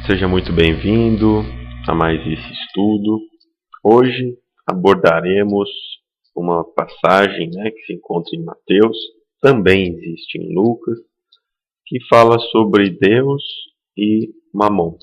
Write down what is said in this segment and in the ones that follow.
Seja muito bem-vindo a mais esse estudo. Hoje abordaremos uma passagem, que se encontra em Mateus, também existe em Lucas, que fala sobre Deus e Mamon.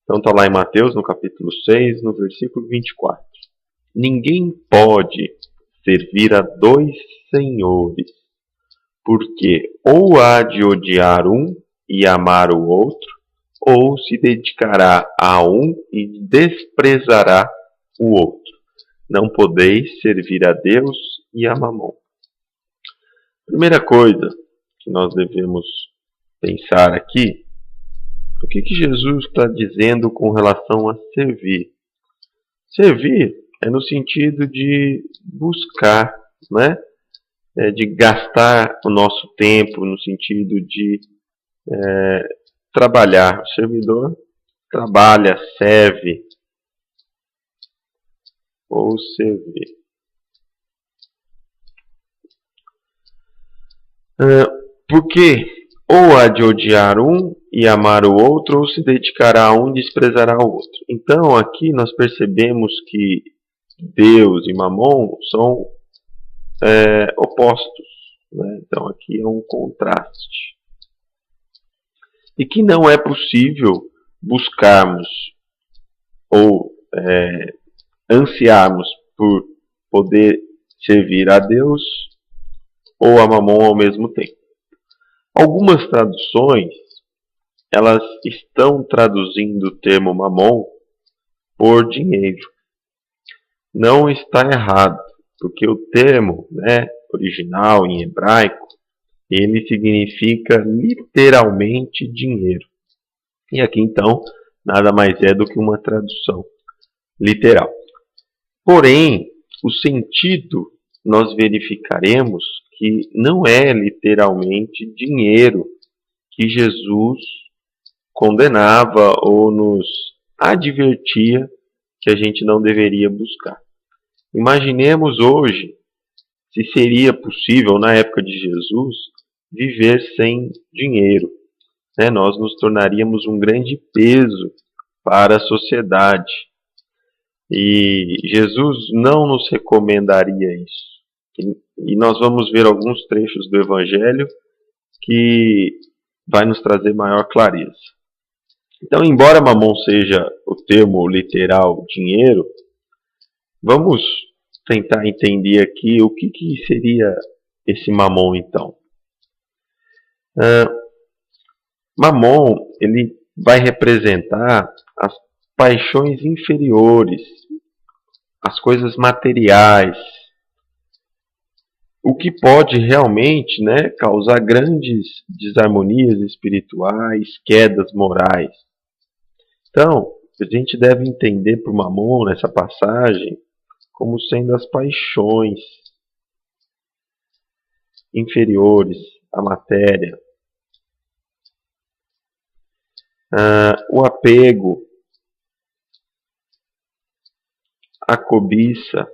Então está lá em Mateus, no capítulo 6, no versículo 24. Ninguém pode servir a dois senhores, porque ou há de odiar um e amar o outro, ou se dedicará a um e desprezará o outro. Não podeis servir a Deus e a Mamon. Primeira coisa que nós devemos pensar aqui, o que Jesus está dizendo com relação a servir? Servir é no sentido de buscar, de gastar o nosso tempo, no sentido de trabalhar. O servidor trabalha, serve ou servir. Porque ou há de odiar um e amar o outro, ou se dedicará a um e desprezará o outro. Então aqui nós percebemos que Deus e Mamon são opostos. Então aqui é um contraste. E que não é possível buscarmos ou ansiarmos por poder servir a Deus ou a Mamon ao mesmo tempo. Algumas traduções, elas estão traduzindo o termo Mamon por dinheiro. Não está errado, porque o termo original em hebraico, ele significa literalmente dinheiro. E aqui então, nada mais é do que uma tradução literal. Porém, o sentido nós verificaremos que não é literalmente dinheiro que Jesus condenava ou nos advertia que a gente não deveria buscar. Imaginemos hoje se seria possível, na época de Jesus, viver sem dinheiro. Nós nos tornaríamos um grande peso para a sociedade. E Jesus não nos recomendaria isso. E nós vamos ver alguns trechos do Evangelho que vai nos trazer maior clareza. Então, embora Mamon seja o termo literal dinheiro, vamos tentar entender aqui o que seria esse Mamon então. Mamon, ele vai representar as paixões inferiores, as coisas materiais, o que pode realmente causar grandes desarmonias espirituais, quedas morais. Então, a gente deve entender por Mamon, nessa passagem, como sendo as paixões inferiores à matéria. O apego, a cobiça,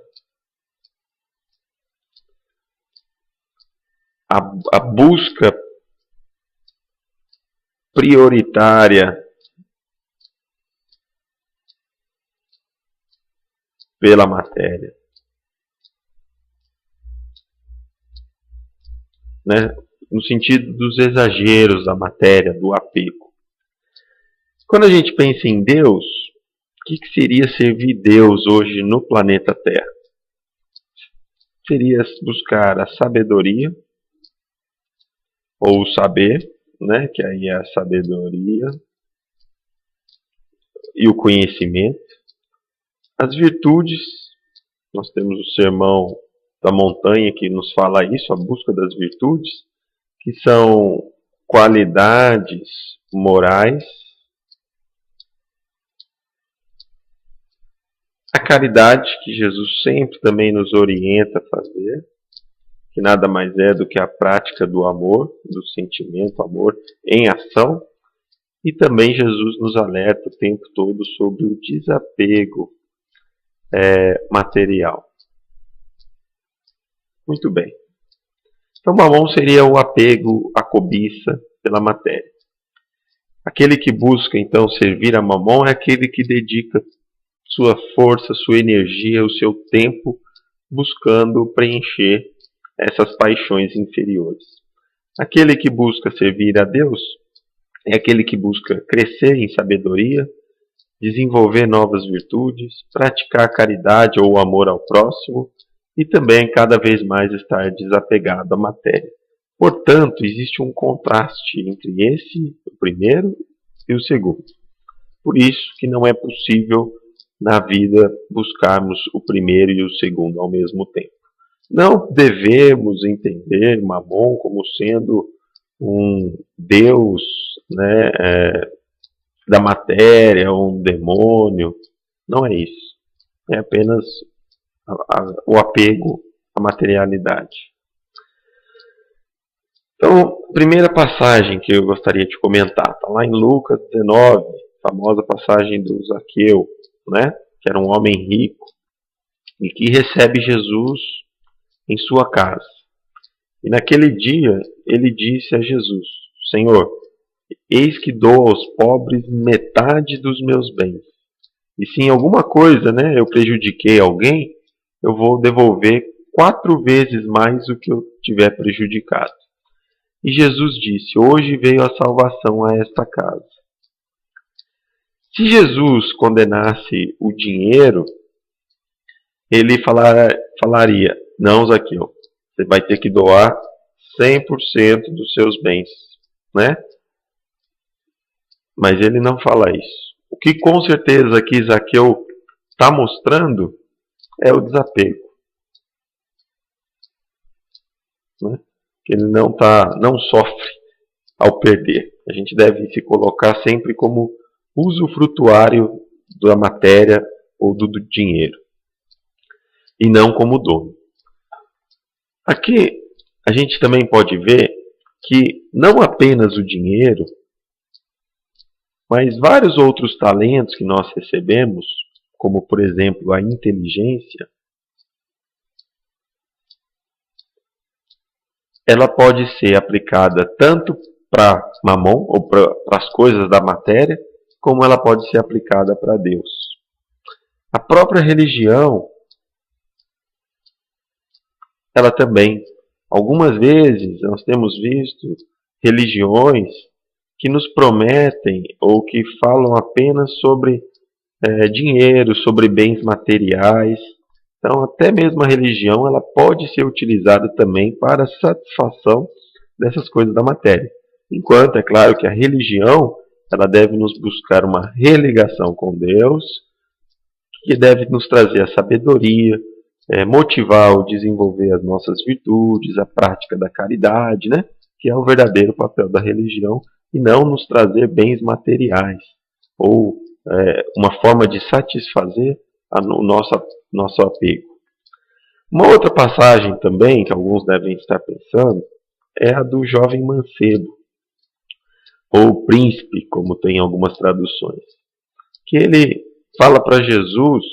a busca prioritária pela matéria. No sentido dos exageros da matéria, do apego. Quando a gente pensa em Deus, o que seria servir Deus hoje no planeta Terra? Seria buscar a sabedoria, ou o saber, que aí é a sabedoria e o conhecimento. As virtudes, nós temos o sermão da montanha que nos fala isso, a busca das virtudes, que são qualidades morais. A caridade, que Jesus sempre também nos orienta a fazer, que nada mais é do que a prática do amor, do sentimento, amor em ação. E também Jesus nos alerta o tempo todo sobre o desapego material. Muito bem. Então, Mamon seria o apego, a cobiça pela matéria. Aquele que busca então servir a Mamon é aquele que dedica sua força, sua energia, o seu tempo buscando preencher essas paixões inferiores. Aquele que busca servir a Deus é aquele que busca crescer em sabedoria, desenvolver novas virtudes, praticar a caridade ou o amor ao próximo e também cada vez mais estar desapegado à matéria. Portanto, existe um contraste entre o primeiro, e o segundo. Por isso que não é possível na vida buscarmos o primeiro e o segundo ao mesmo tempo. Não devemos entender Mamon como sendo um Deus, né, da matéria, um demônio. Não é isso. É apenas o apego à materialidade. Então, a primeira passagem que eu gostaria de comentar está lá em Lucas 19, a famosa passagem do Zaqueu, né, que era um homem rico e que recebe Jesus em sua casa. E naquele dia ele disse a Jesus: Senhor, eis que dou aos pobres metade dos meus bens. E se em alguma coisa, né, eu prejudiquei alguém, eu vou devolver 4 vezes mais o que eu tiver prejudicado. E Jesus disse: hoje veio a salvação a esta casa. Se Jesus condenasse o dinheiro, ele falaria: não, Zaqueu, você vai ter que doar 100% dos seus bens, né? Mas ele não fala isso. O que com certeza aqui Zaqueu está mostrando é o desapego, né? Que ele não sofre ao perder. A gente deve se colocar sempre como usufrutuário da matéria ou do dinheiro, e não como dono. Aqui a gente também pode ver que não apenas o dinheiro, mas vários outros talentos que nós recebemos, como por exemplo a inteligência, ela pode ser aplicada tanto para Mamon, ou para as coisas da matéria, como ela pode ser aplicada para Deus. A própria religião, ela também, algumas vezes nós temos visto religiões que nos prometem ou que falam apenas sobre dinheiro, sobre bens materiais. Então, até mesmo a religião ela pode ser utilizada também para a satisfação dessas coisas da matéria. Enquanto, é claro, que a religião ela deve nos buscar uma religação com Deus, que deve nos trazer a sabedoria, motivar ou desenvolver as nossas virtudes, a prática da caridade, né? Que é o verdadeiro papel da religião, e não nos trazer bens materiais, ou uma forma de satisfazer o nosso apego. Uma outra passagem também, que alguns devem estar pensando, é a do jovem mancebo, ou príncipe, como tem algumas traduções, que ele fala para Jesus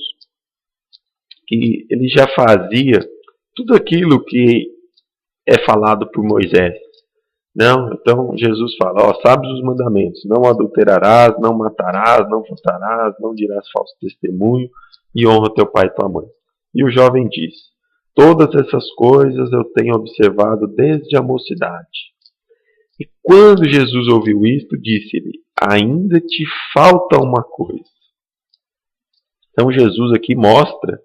que ele já fazia tudo aquilo que é falado por Moisés. Não, então Jesus fala, sabes os mandamentos: não adulterarás, não matarás, não furtarás, não dirás falso testemunho, e honra teu pai e tua mãe. E o jovem diz: todas essas coisas eu tenho observado desde a mocidade. E quando Jesus ouviu isto, disse-lhe: ainda te falta uma coisa. Então Jesus aqui mostra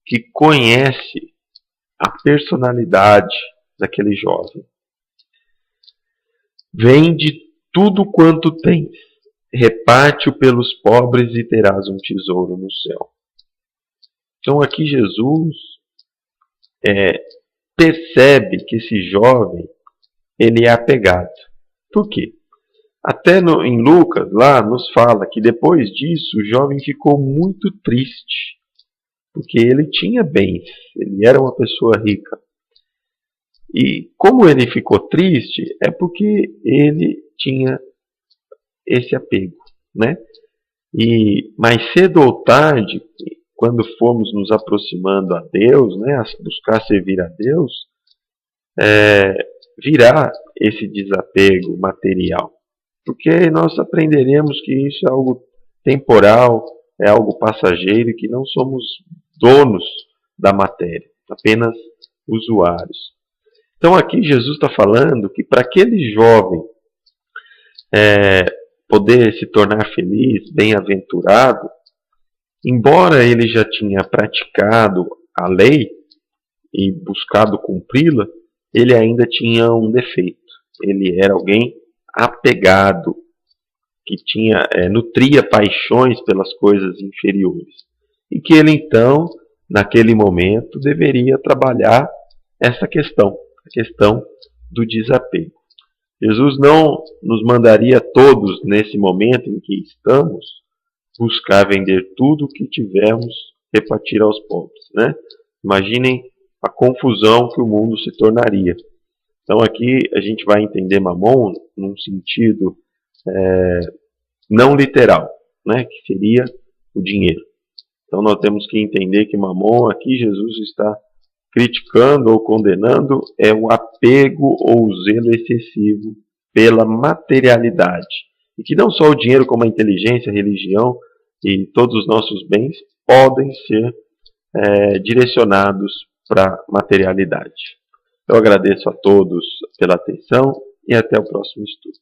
que conhece a personalidade daquele jovem. Vende tudo quanto tens, reparte-o pelos pobres e terás um tesouro no céu. Então aqui Jesus percebe que esse jovem ele é apegado. Por quê? Até em Lucas lá nos fala que depois disso o jovem ficou muito triste, porque ele tinha bens, ele era uma pessoa rica. E como ele ficou triste, é porque ele tinha esse apego, né? E mais cedo ou tarde, quando formos nos aproximando a Deus, né, a buscar servir a Deus, virá esse desapego material. porque nós aprenderemos que isso é algo temporal, é algo passageiro e que não somos donos da matéria, apenas usuários. Então aqui Jesus está falando que para aquele jovem poder se tornar feliz, bem-aventurado, embora ele já tinha praticado a lei e buscado cumpri-la, ele ainda tinha um defeito. Ele era alguém apegado, que nutria paixões pelas coisas inferiores. E que ele então, naquele momento, deveria trabalhar essa questão, a questão do desapego. Jesus não nos mandaria todos, nesse momento em que estamos, buscar vender tudo o que tivermos, repartir aos pobres, né? Imaginem a confusão que o mundo se tornaria. Então aqui a gente vai entender Mamon num sentido não literal, né? Que seria o dinheiro. Então nós temos que entender que Mamon, aqui Jesus está criticando ou condenando, é o apego ou o zelo excessivo pela materialidade. E que não só o dinheiro, como a inteligência, a religião e todos os nossos bens podem ser direcionados para a materialidade. Eu agradeço a todos pela atenção e até o próximo estudo.